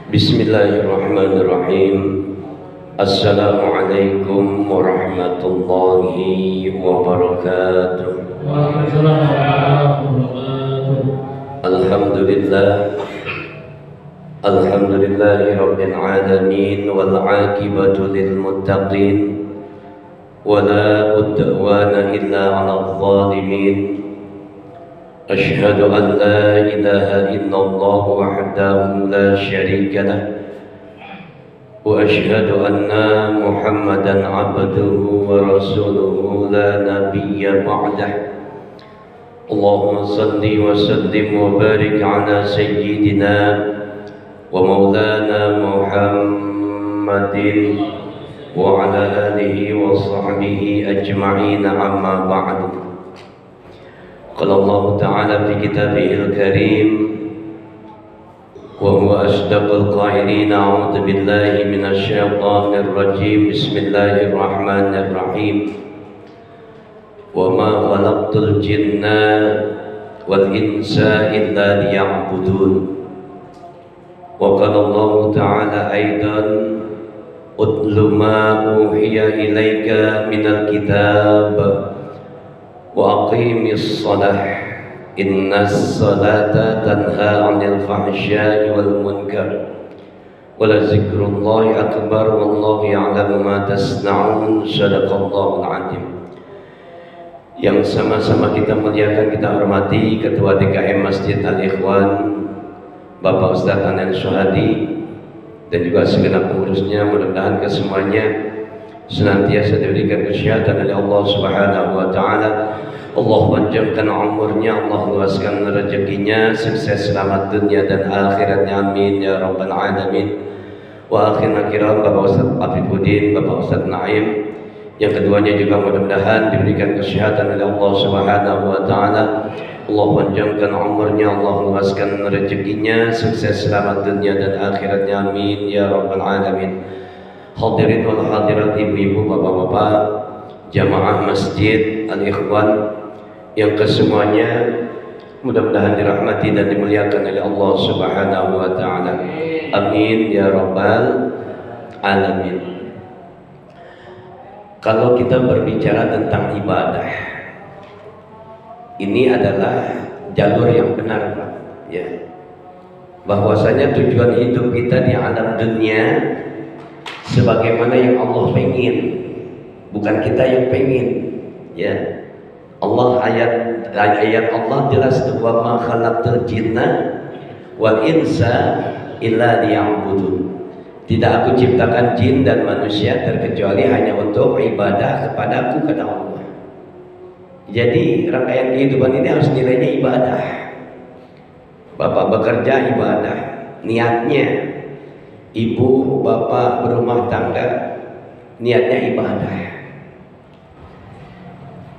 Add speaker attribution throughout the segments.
Speaker 1: Bismillahirrahmanirrahim. Assalamualaikum warahmatullahi wabarakatuh.
Speaker 2: Waalaikumsalam warahmatullahi wabarakatuh.
Speaker 1: Alhamdulillah. Alhamdulillahi rabbil alamin wal aqibatu lil muttaqin wala udwana illa 'alal zalimin. Asyhadu an la ilaha illallah wahdahu la syarika lah wa asyhadu anna Muhammadan 'abduhu wa rasuluhu la nabiyya ba'dah. Allahumma salli wa sallim wa barik ala sayyidina wa maulana Muhammadin wa ala alihi wa sahbihi ajma'in, amma ba'du. Qala Allah Ta'ala fi kitabihil karim wa huwa asdaqul qailin, a'udzu billahi minasy syaithanir rajim. Bismillahirrahmanirrahim. Wa ma khalaqtul jinna wal insa illa liya'budun. Wa qala Allah Ta'ala aidan utlu ma uhiya ilaika minal kitab wa aqimis shalah innas salata tanha 'anil fahsya'i wal munkar wa la zikrullahi akbar wallahu ya'lamu ma tasna'un. Shadaqallahul 'azim. Yang sama-sama kita muliakan, kita hormati Ketua DKM Masjid Al-Ikhwan Bapak Ustaz Anil Syuhadi dan juga segenap pengurusnya. Mudah-mudahan kesemuanya senantiasa diberikan kesehatan oleh Allah Subhanahu wa Ta'ala. Allah panjangkan umurnya, Allah luaskan rezekinya, sukses selamat dunia dan akhiratnya, amin ya rabbal alamin. Wa akhirna kiram Bapak Ustaz Afifuddin, Bapak Ustaz Naim, yang keduanya juga mudah-mudahan diberikan kesehatan oleh Allah Subhanahu wa Ta'ala. Allah panjangkan umurnya, Allah luaskan rezekinya, sukses selamat dunia dan akhiratnya, amin ya rabbal alamin. Hadirin wal hadirat, ibu-ibu, bapak-bapak, jamaah Masjid Al-Ikhwan yang kesemuanya mudah-mudahan dirahmati dan dimuliakan oleh Allah Subhanahu wa Ta'ala, amin ya rabbal alamin. Kalau kita berbicara tentang ibadah, ini adalah jalur yang benar, Pak, ya. Bahwasanya tujuan hidup kita di alam dunia sebagaimana yang Allah pengen, bukan kita yang pengen, ya. Allah ayat Allah jelas, wa ma khalaqtul jinna wal insa illa liya'budun. Tidak aku ciptakan jin dan manusia terkecuali hanya untuk ibadah kepadaku, kata Allah. Jadi rangkaian kehidupan ini harus nilainya ibadah. Bapak bekerja ibadah, niatnya. Ibu bapak berumah tangga, niatnya ibadah.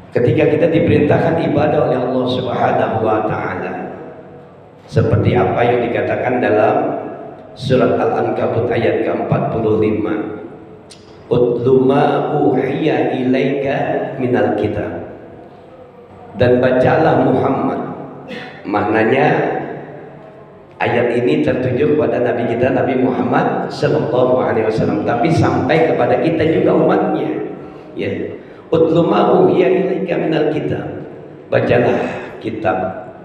Speaker 1: Ketika kita diperintahkan ibadah oleh Allah Subhanahu wa Ta'ala, seperti apa yang dikatakan dalam surat Al-Ankabut ayat ke-45, utlu ma uhiya ilaika minal kitab, dan bacalah Muhammad. Maknanya ayat ini tertuju kepada Nabi kita, Nabi Muhammad sallallahu alaihi wasallam, tapi sampai kepada kita juga umatnya, ya. Utlu ma uhiya ilaika minal kitab, bacalah kitab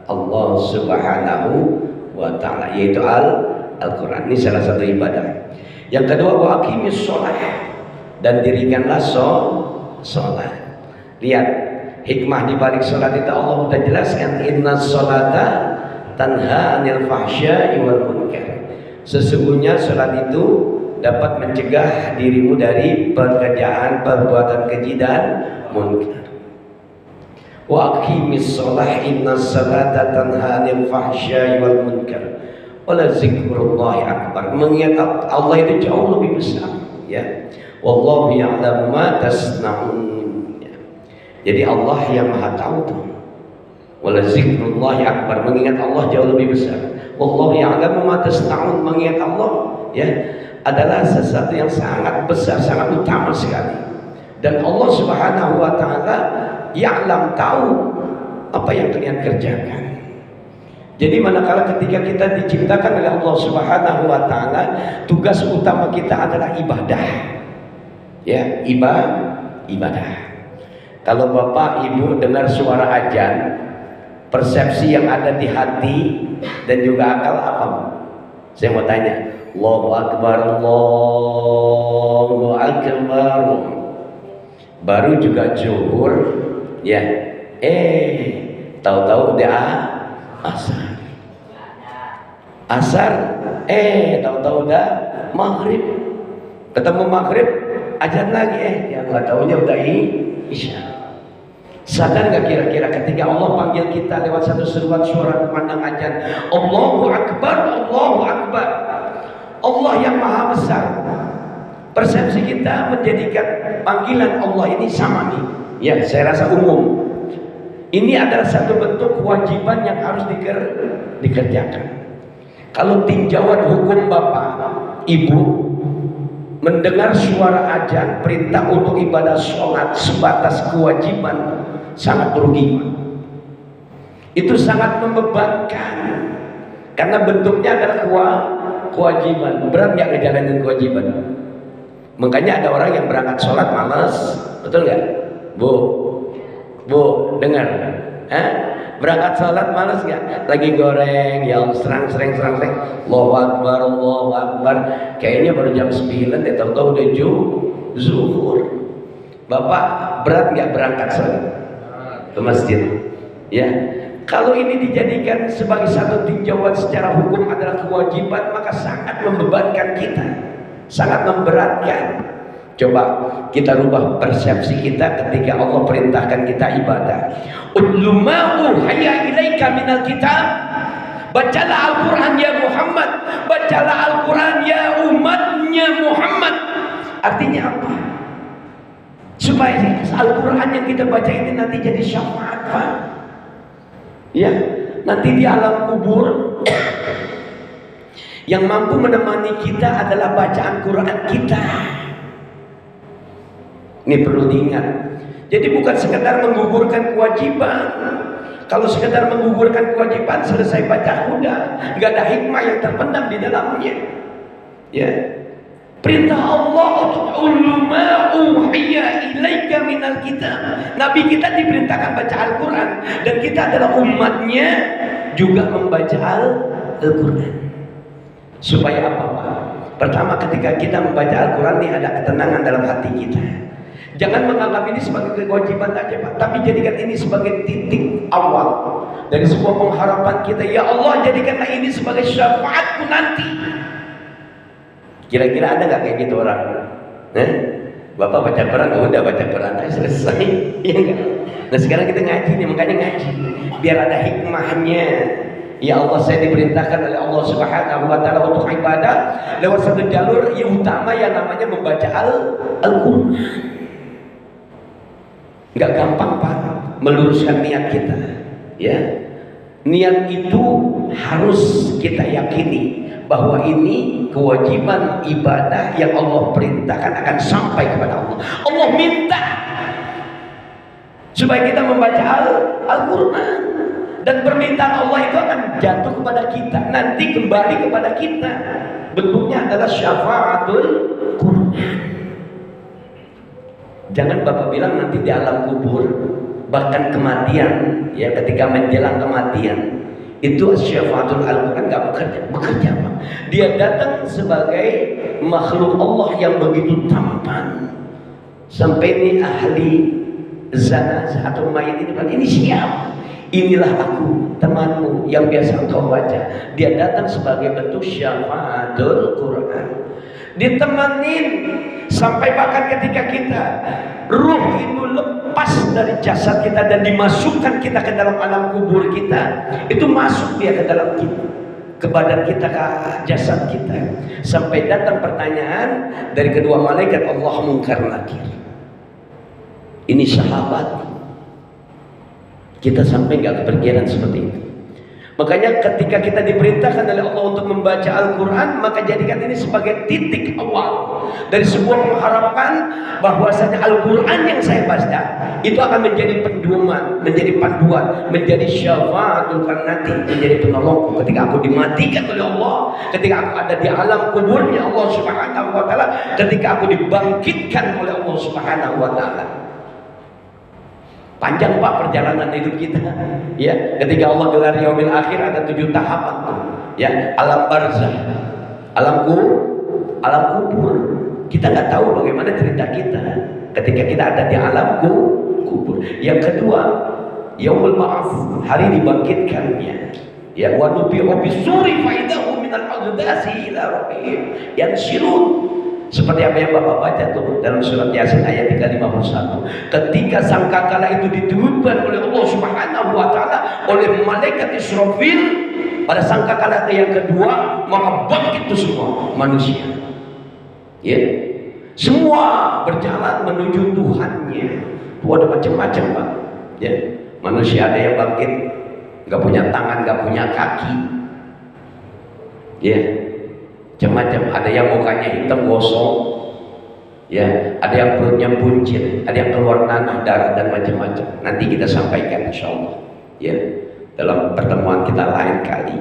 Speaker 1: Allah Subhanahu wa Ta'ala, yaitu Al-Quran. Ini salah satu ibadah. Yang kedua, wa aqimis shalah, dan dirikanlah sholat. Lihat hikmah di balik sholat itu, Allah sudah jelaskan, innas sholata tanha 'anil fahsya'i wal munkar. Sesungguhnya sholat itu dapat mencegah dirimu dari pekerjaan perbuatan keji dan munkar. Wa aqimis shalah innas salata tanha 'anil fahsya'i wal munkar wala zikrullahi akbar. Mengingat Allah itu jauh lebih besar, ya. Wallahu ya'lamu ma tasna'un. Jadi Allah yang Maha tahu tuh. Wala zikrullahi akbar, mengingat Allah jauh lebih besar. Wallahu ya'lamu ma tasna'un, mengingat Allah, ya, adalah sesuatu yang sangat besar, sangat utama sekali. Dan Allah Subhanahu wa Ta'ala ya'lam, tahu apa yang kalian kerjakan. Jadi manakala ketika kita diciptakan oleh Allah Subhanahu wa taala, tugas utama kita adalah ibadah. Ya, ibadah. Kalau Bapak Ibu dengar suara azan, persepsi yang ada di hati dan juga akal apa? Saya mau tanya, Allahu Akbar, Allahu Akbar. Baru juga zuhur, ya. Tahu-tahu udah asar. Tahu-tahu udah maghrib. Ketemu maghrib, azan lagi, yang nggak tahunya udah isya. Sadar nggak kira-kira ketika Allah panggil kita lewat satu seruan suara kumandang azan, Allahu Akbar, Allahu Akbar. Allah yang maha besar. Persepsi kita menjadikan panggilan Allah ini sama nih. Ya, saya rasa umum. Ini adalah satu bentuk kewajiban yang harus dikerjakan. Kalau tinjauan hukum Bapak, Ibu, mendengar suara azan perintah untuk ibadah sholat sebatas kewajiban, sangat merugikan. Itu sangat membebankan karena bentuknya adalah kewajiban. Berat nggak ngejalanin kewajiban? Makanya ada orang yang berangkat sholat malas, betul nggak? Bu, dengar, berangkat sholat malas nggak? Lagi goreng, yang serang. Allahu Akbar, Allahu Akbar. Kayaknya baru jam 9, tahu-tahu udah zuhur. Bapak berat nggak berangkat sholat ke masjid? Ya, kalau ini dijadikan sebagai satu tinjauan secara hukum adalah kewajiban, maka sangat membebankan kita, sangat memberatkan. Coba kita rubah persepsi kita ketika Allah perintahkan kita ibadah. Utlu ma uhiya ilaika minal kitab. Bacalah Al-Quran ya Muhammad. Bacalah Al-Quran ya umatnya Muhammad. Artinya apa? Supaya Al-Quran yang kita baca ini nanti jadi syafaat, Pak. Ya, nanti di alam kubur yang mampu menemani kita adalah bacaan Quran kita. Ini perlu diingat. Jadi bukan sekedar menggugurkan kewajiban. Kalau sekedar menggugurkan kewajiban, selesai baca udah, nggak ada hikmah yang terpendam di dalamnya. Ya, perintah Allah untuk ulama uhiya ilaika minal kitab. Nabi kita diperintahkan baca Al-Quran dan kita adalah umatnya juga membaca Al-Quran. Supaya apa, Pak? Pertama, ketika kita membaca Al-Quran ini ada ketenangan dalam hati kita. Jangan menganggap ini sebagai kewajiban aja, Pak, tapi jadikan ini sebagai titik awal dari sebuah pengharapan kita. Ya Allah, jadikanlah ini sebagai syafaatku nanti. Kira-kira ada nggak kayak gitu orang? Bapak baca Quran, udah baca Quran aja selesai. Ya enggak? Nah sekarang kita ngaji nih, makanya ngaji biar ada hikmahnya. Ya Allah, saya diperintahkan oleh Allah Subhanahu wa taala untuk ibadah lewat satu jalur yang utama yang namanya membaca Al-Quran. Nggak gampang, Pak, meluruskan niat kita. Ya, niat itu harus kita yakini bahwa ini kewajiban ibadah yang Allah perintahkan akan sampai kepada Allah. Allah minta supaya kita membaca Al-Quran, dan permintaan Allah itu akan jatuh kepada kita, nanti kembali kepada kita. Bentuknya adalah syafaatul Quran. Jangan Bapak bilang nanti di alam kubur, bahkan kematian, ya ketika menjelang kematian, itu syafaatul Al-Quran nggak bekerja, Pak. Dia datang sebagai makhluk Allah yang begitu tampan. Sampai ini ahli zanazah atau mayat ini, Pak, ini siapa? Inilah aku, temanmu yang biasa engkau baca. Dia datang sebagai bentuk syafaatul Quran. Ditemenin sampai bahkan ketika kita ruh itu lepas dari jasad kita dan dimasukkan kita ke dalam alam kubur kita, itu masuk dia ke dalam kita, ke badan kita, ke jasad kita, sampai datang pertanyaan dari kedua malaikat Allah Munkar Nakir. Ini sahabat kita sampai nggak kepikiran seperti itu. Makanya ketika kita diperintahkan oleh Allah untuk membaca Al-Quran, maka jadikan ini sebagai titik awal dari sebuah pengharapan bahwasanya Al-Quran yang saya baca itu akan menjadi pedoman, menjadi panduan, menjadi syafaatul nanti, menjadi penolongku ketika aku dimatikan oleh Allah, ketika aku ada di alam kuburnya Allah Subhanahu wa taala, ketika aku dibangkitkan oleh Allah Subhanahu wa taala. Panjang Pak perjalanan hidup kita, ya. Ketika Allah gelar yaumil akhir ada 7 tahapan, ya. Alam barzah, alam kubur. Kita nggak tahu bagaimana cerita kita ketika kita ada di alam kubur. Yang kedua, yaumul ba'ats, hari dibangkitkannya. Ya, wa nubi'u bisuri faidahu minal aghdasi ila rabbihim yansilun. Seperti apa yang Bapak baca tuh dalam surat Yasin ayat 351. Ketika sangkakala itu ditiupkan oleh Allah Subhanahu wa taala oleh malaikat Israfil pada sangkakala yang kedua, maka bangkit itu semua manusia. Ya. Semua berjalan menuju Tuhannya. Itu ada macam-macam, Pak. Ya. Manusia ada yang bangkit nggak punya tangan, nggak punya kaki. Ya. Macam-macam, ada yang mukanya hitam gosong, ya, ada yang perutnya buncit, ada yang keluar nanah, darah dan macam-macam. Nanti kita sampaikan insyaallah, ya, dalam pertemuan kita lain kali.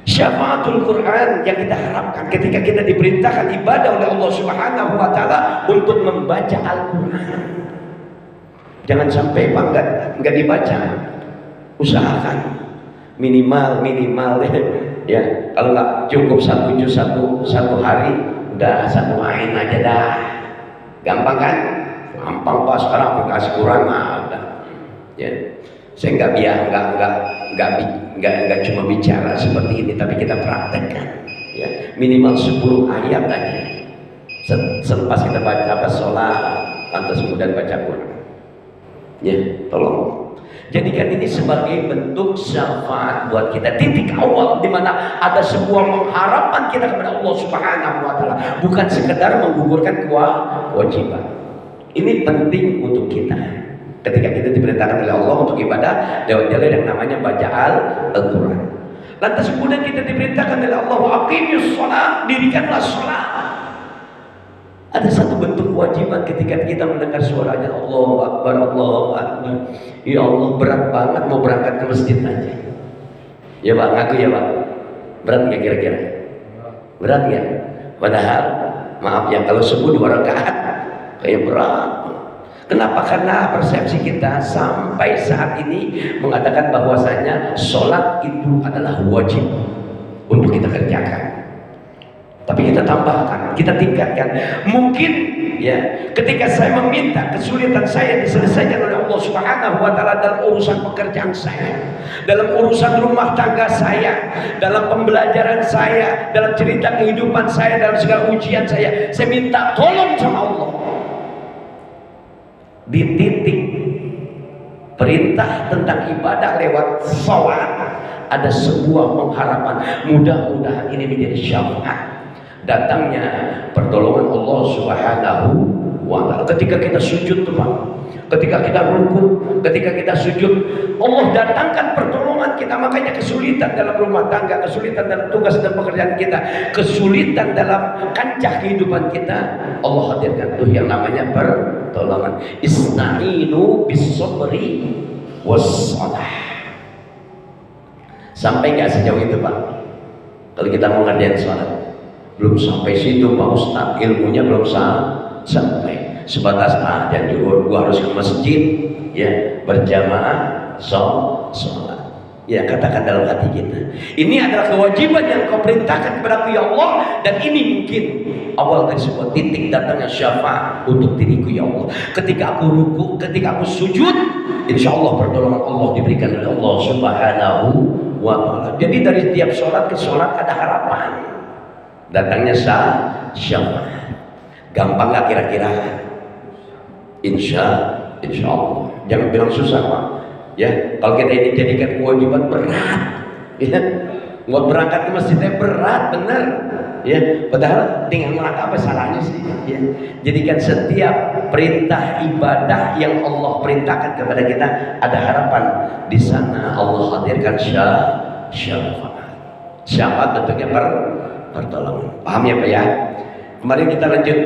Speaker 1: Syafaatul Quran yang kita harapkan ketika kita diperintahkan ibadah oleh Allah Subhanahu wa taala untuk membaca Al-Quran. Jangan sampai Pak enggak dibaca. Usahakan minimal ya, kalau nggak cukup 1 juz satu hari, udah 1 ain aja dah. Gampang kan? Gampang Pak, sekarang aplikasi Quran ada. Ya, saya nggak cuma bicara seperti ini, tapi kita praktekkan. Ya, minimal 10 ayat aja. Selepas kita baca sholat, lantas kemudian baca Quran. Ya, tolong. Jadikan ini sebagai bentuk syafaat buat kita, titik awal di mana ada sebuah pengharapan kita kepada Allah Subhanahu wa taala, bukan sekedar menggugurkan kewajiban. Ini penting untuk kita. Ketika kita diperintahkan oleh Allah untuk ibadah lewat jalan yang namanya baca Al-Quran. Lantas kemudian kita diperintahkan oleh Allah, aqimus shalah, dirikanlah shalat. Ada satu bentuk kewajiban ketika kita mendengar suaranya Allahu Akbar, Allahu Akbar. Ya Allah, berat banget mau berangkat ke masjid aja. Ya Pak, ngaku ya Pak. Berat nggak kira-kira? Berat ya? Padahal, maaf ya, kalau subuh 2 rakaat kayak berat. Kenapa? Karena persepsi kita sampai saat ini mengatakan bahwasanya sholat itu adalah wajib untuk kita kerjakan. Tapi kita tambahkan, kita tingkatkan. Mungkin ya, ketika saya meminta kesulitan saya diselesaikan oleh Allah Subhanahu wa taala dalam urusan pekerjaan saya, dalam urusan rumah tangga saya, dalam pembelajaran saya, dalam cerita kehidupan saya, dalam segala ujian saya minta tolong sama Allah. Di titik perintah tentang ibadah lewat sholat ada sebuah pengharapan, mudah-mudahan ini menjadi syafaat datangnya pertolongan Allah Subhanahu wa taala. Ketika kita sujud tuh Pak, ketika kita ruku, ketika kita sujud, Allah datangkan pertolongan kita. Makanya kesulitan dalam rumah tangga, kesulitan dalam tugas dan pekerjaan kita, kesulitan dalam kancah kehidupan kita, Allah hadirkan tuh yang namanya pertolongan. Ista'inu bis-sabri was-shalah. Sampai nggak sejauh itu Pak? Kalau kita mau ngerjain sholat, belum sampai situ Pak Ustadz, ilmunya belum sampai. Sebatas dan juga gua harus ke masjid, ya, berjamaah sholat. Ya, katakan dalam hati kita, ini adalah kewajiban yang Kau perintahkan kepadaku ya Allah, dan ini mungkin awal dari sebuah titik datangnya syafaat untuk diriku ya Allah. Ketika aku ruku, ketika aku sujud, insya Allah pertolongan Allah diberikan oleh Allah Subhanahu wa taala. Jadi dari setiap sholat ke sholat ada harapan datangnya syafaat. Gampang gak kira-kira? Insya Allah. Jangan bilang susah Pak. Ya, kalau kita ini jadikan kewajiban berat, ya, Nggak berangkat ke masjidnya berat bener. Ya, padahal tinggal melangkah apa salahnya sih? Ya. Jadikan setiap perintah ibadah yang Allah perintahkan kepada kita ada harapan di sana Allah hadirkan syafaat. Syafaat bentuknya pertolongan. Paham ya Pak ya? Kemarin kita lanjut.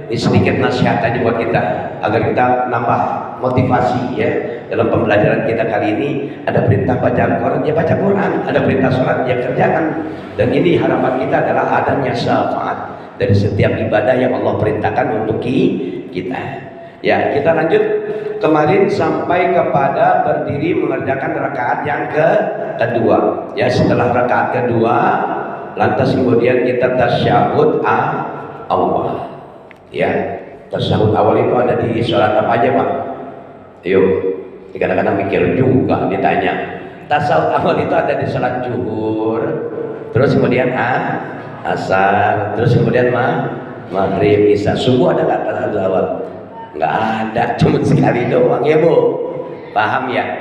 Speaker 1: Ini sedikit nasihat aja buat kita agar kita nambah motivasi ya dalam pembelajaran kita kali ini. Ada perintah baca Al-Quran, ya baca Quran. Ada perintah sholat, ya kerjakan. Dan ini harapan kita adalah adanya syafaat dari setiap ibadah yang Allah perintahkan untuk kita. Ya, kita lanjut. Kemarin sampai kepada berdiri mengerjakan rakaat yang kedua. Ya, setelah rakaat kedua, lantas kemudian kita tasyahud awal. Ya, tasyahud awal itu ada di sholat apa aja Pak? Ayo, kadang-kadang mikir juga ditanya. Tasyahud awal itu ada di sholat zuhur, terus kemudian asar, terus kemudian maghrib, isya. Subuh ada nggak tasyahud awal? Nggak ada, cuma sekali doang ya Bu. Paham ya?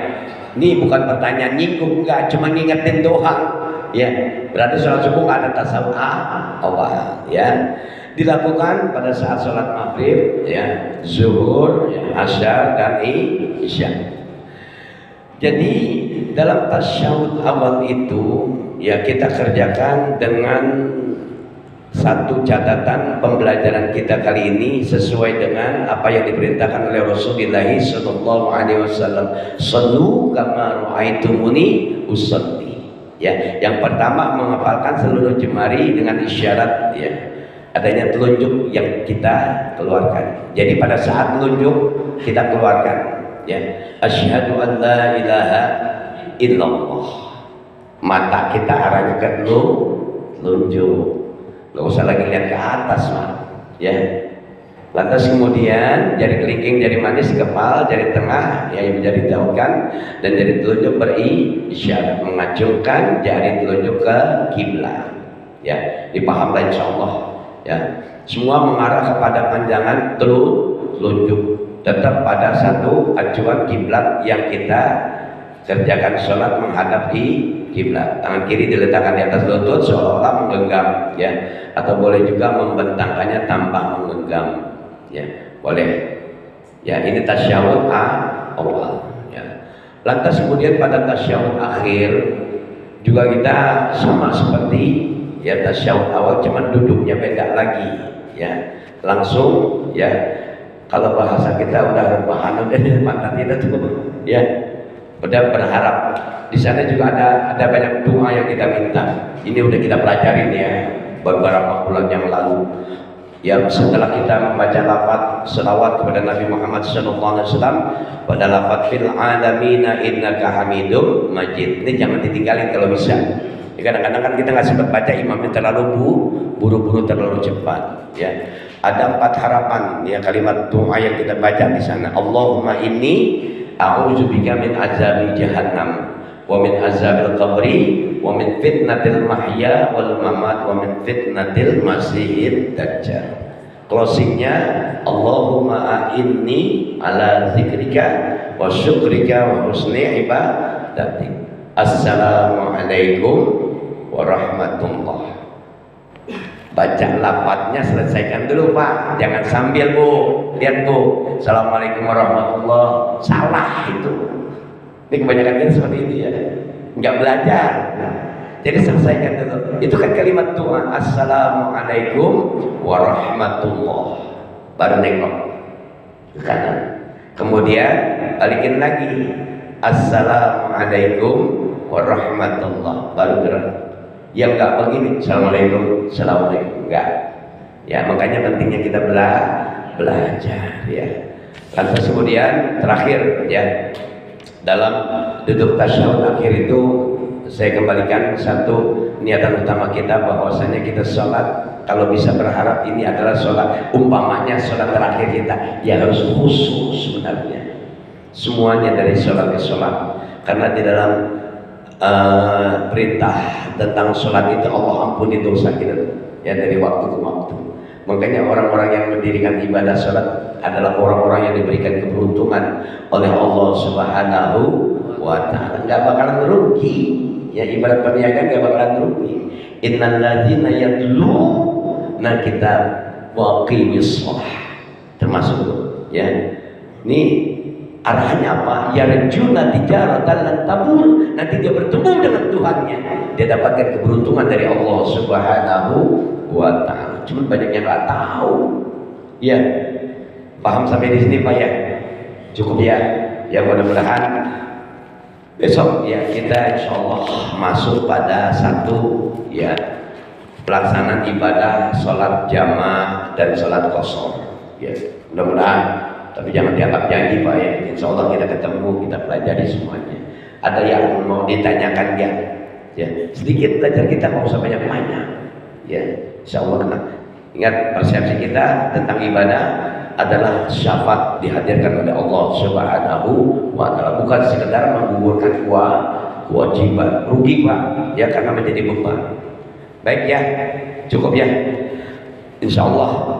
Speaker 1: Ini bukan pertanyaan nyinggung, nggak, cuma ngingetin doang. Ya, berarti sholat subuh nggak ada tasyahud awal ya. Dilakukan pada saat sholat maghrib, ya, zuhur, ya, asyar dan isya. Jadi dalam tasyahud awal itu ya kita kerjakan dengan satu catatan pembelajaran kita kali ini sesuai dengan apa yang diperintahkan oleh Rasulullah SAW. Sallu kama ra'aitumuni usolli. Ya, yang pertama menghafalkan seluruh jemari dengan isyarat ya. Adanya telunjuk yang kita keluarkan. Jadi pada saat telunjuk kita keluarkan ya. Asyhadu an la ilaha illallah. Mata kita arahnya ke telunjuk. Nggak usah lagi lihat ke atas Pak. Ya. Lantas kemudian jari kelingking, jari manis, kepal, jari tengah, ya jari daukan dan jari telunjuk berisyarat mengacungkan jari telunjuk ke kiblat. Ya, dipahamlah insyaallah. Ya, semua mengarah kepada panjangan telunjuk, tetap pada satu acuan kiblat yang kita kerjakan sholat menghadap di kiblat. Tangan kiri diletakkan di atas lutut seolah-olah menggenggam, ya, atau boleh juga membentangkannya tanpa menggenggam, ya, boleh. Ya, ini tasyahud awal. Ya. Lantas kemudian pada tasyahud akhir juga kita sama seperti ya tasyahud awal, cuman duduknya beda lagi ya, langsung ya, kalau bahasa kita udah rebahan udah di pantat kita tuh ya, udah berharap. Di sana juga ada banyak doa yang kita minta. Ini udah kita pelajarin ya beberapa bulan yang lalu ya, setelah kita membaca lafaz selawat kepada Nabi Muhammad SAW pada lafaz fil alamina innaka hamidum majid. Ini jangan ditinggalin kalau bisa. Kadang-kadang kan kita nggak sempat baca, imamnya terlalu buru-buru, terlalu cepat. Ya, ada 4 harapan ya kalimat doa yang kita baca di sana. Allahumma inni a'udzubika min azabi jahannam, wa min azabil qabri, wa min fitnatil mahya wal mamat, wa min fitnatil masihid dajjal. Closingnya Allahumma a'inni ala zikrika wa syukrika wa husni ibadatik. Assalamualaikum warahmatullah. Baca lafadznya, selesaikan dulu Pak, jangan sambil Bu. Lihat Bu, Assalamualaikum warahmatullah, salah itu. Ini kebanyakan kita seperti itu ya, nggak belajar. Jadi selesaikan dulu. Itu kan kalimat doa. Assalamualaikum warahmatullah. Baru nengok ke kanan. Kemudian balikin lagi. Assalamualaikum warahmatullah. Baru gerak. Yang nggak begini. Assalamualaikum, assalamualaikum, enggak. Ya, makanya pentingnya kita belajar ya. Lantas kemudian terakhir ya, dalam duduk tasyahud akhir itu saya kembalikan satu niatan utama kita, bahwasanya kita sholat kalau bisa berharap ini adalah sholat umpamanya sholat terakhir kita, ya harus khusyuk sebenarnya semuanya dari sholat ke sholat, karena di dalam perintah tentang sholat itu Allah ampuni dosa kita ya dari waktu ke waktu. Makanya orang-orang yang mendirikan ibadah sholat adalah orang-orang yang diberikan keberuntungan oleh Allah Subhanahu wa Ta'ala. Nggak bakalan rugi Ya ibarat perniagaan gak bakalan rugi. Innal ladzina yatluna kitab wa aqimis shalah. Termasuk ya. Ini arahannya apa? Yarjuna tijaratan lan tabur. Nanti dia bertemu dengan Tuhannya. Dia dapatkan keberuntungan dari Allah Subhanahu wa taala. Cuma banyak yang nggak tahu. Ya. Paham sampai di sini Pak ya? Cukup ya. Ya mudah-mudahan besok ya kita insya Allah masuk pada satu ya pelaksanaan ibadah sholat jamaah dan sholat kosong ya mudah-mudahan, tapi jangan dianggap janji Pak ya. Insya Allah kita ketemu, kita pelajari semuanya. Ada yang mau ditanyakan ya sedikit belajar kita, mau usah banyak-banyak ya insya Allah. Ingat persepsi kita tentang ibadah adalah syafaat dihadirkan oleh Allah Subhanahu wa taala, bukan sekedar menggugurkan kewajiban. Rugi Pak ya karena menjadi beban. Baik ya, cukup ya insyaallah.